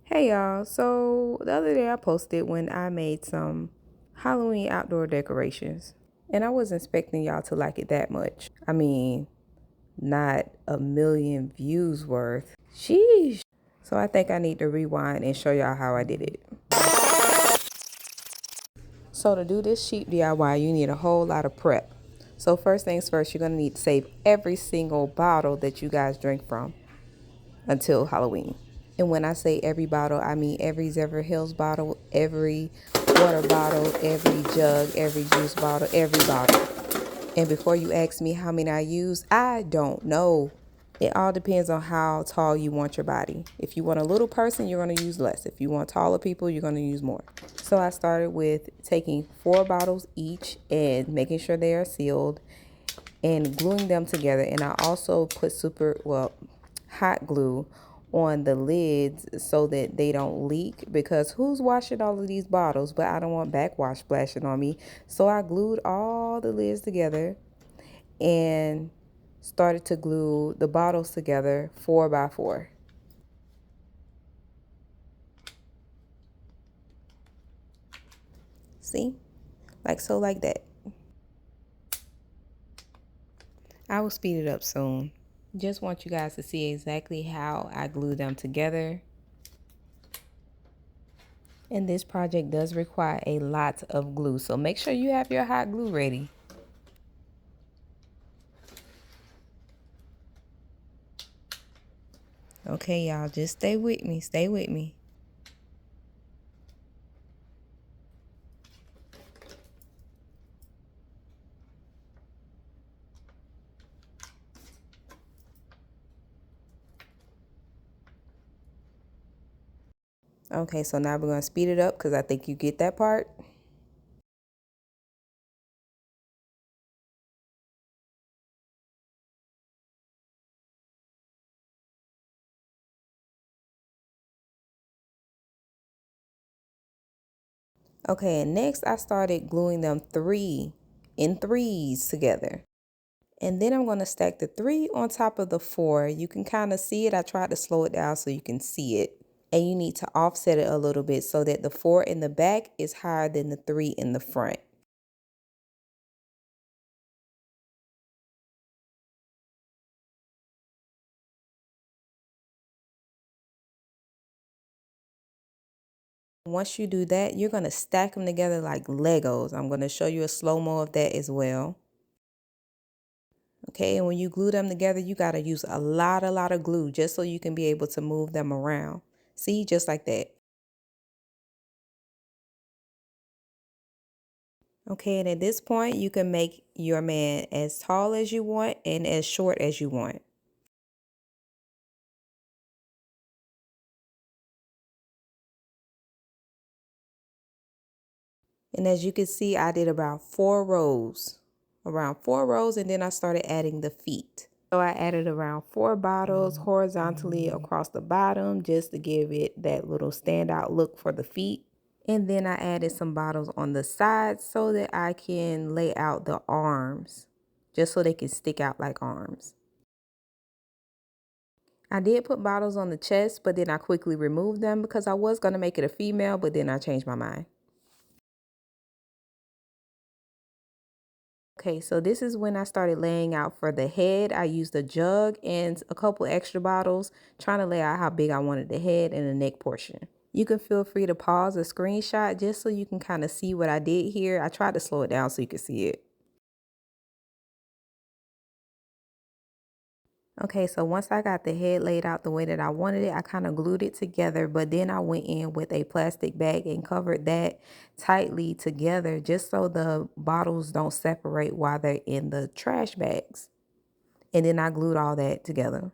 Hey y'all, so the other day I posted when I made some Halloween outdoor decorations, and I wasn't expecting y'all to like it that much. I mean, not a million views worth. Sheesh. So I think I need to rewind and show y'all how I did it. So to do this cheap DIY, you need a whole lot of prep. So first things first, you're gonna need to save every single bottle that you guys drink from until Halloween. And when I say every bottle, I mean every Zephyr Hills bottle, every water bottle, every jug, every juice bottle, every bottle. And before you ask me how many I use, I don't know. It all depends on how tall you want your body. If you want a little person, you're going to use less. If you want taller people, you're going to use more. So I started with taking 4 bottles each and making sure they are sealed and gluing them together. And I also put hot glue on the lids so that they don't leak, because who's washing all of these bottles? But I don't want backwash splashing on me. So I glued all the lids together and started to glue the bottles together 4 by 4. See? Like so, like that. I will speed it up soon. Just want you guys to see exactly how I glue them together. And this project does require a lot of glue, so make sure you have your hot glue ready. Okay, y'all, just stay with me. Stay with me. Okay, so now we're going to speed it up because I think you get that part. Okay, and next I started gluing them in threes together. And then I'm going to stack the 3 on top of the 4. You can kind of see it. I tried to slow it down so you can see it. And you need to offset it a little bit so that the 4 in the back is higher than the 3 in the front. Once you do that, you're going to stack them together like Legos. I'm going to show you a slow-mo of that as well. Okay, and when you glue them together, you got to use a lot of glue just so you can be able to move them around. See, just like that. Okay, and at this point, you can make your man as tall as you want and as short as you want. And as you can see, I did around 4 rows, and then I started adding the feet. So I added around 4 bottles horizontally across the bottom just to give it that little standout look for the feet. And then I added some bottles on the sides so that I can lay out the arms, just so they can stick out like arms. I did put bottles on the chest, but then I quickly removed them because I was going to make it a female, but then I changed my mind. Okay, so this is when I started laying out for the head. I used a jug and a couple extra bottles, trying to lay out how big I wanted the head and the neck portion. You can feel free to pause a screenshot just so you can kind of see what I did here. I tried to slow it down so you could see it. Okay, so once I got the head laid out the way that I wanted it, I kind of glued it together, but then I went in with a plastic bag and covered that tightly together just so the bottles don't separate while they're in the trash bags. And then I glued all that together.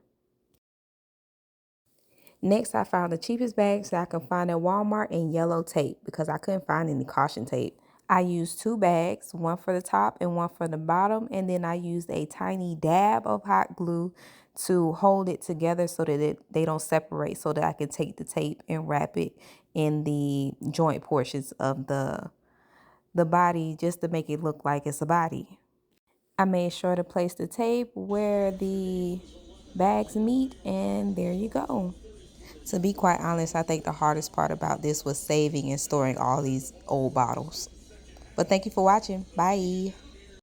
Next, I found the cheapest bags that I could find at Walmart in yellow tape because I couldn't find any caution tape. I used 2 bags, one for the top and one for the bottom, and then I used a tiny dab of hot glue to hold it together so that they don't separate, so that I can take the tape and wrap it in the joint portions of the body just to make it look like it's a body. I made sure to place the tape where the bags meet, and there you go. To be quite honest, I think the hardest part about this was saving and storing all these old bottles. But thank you for watching. Bye.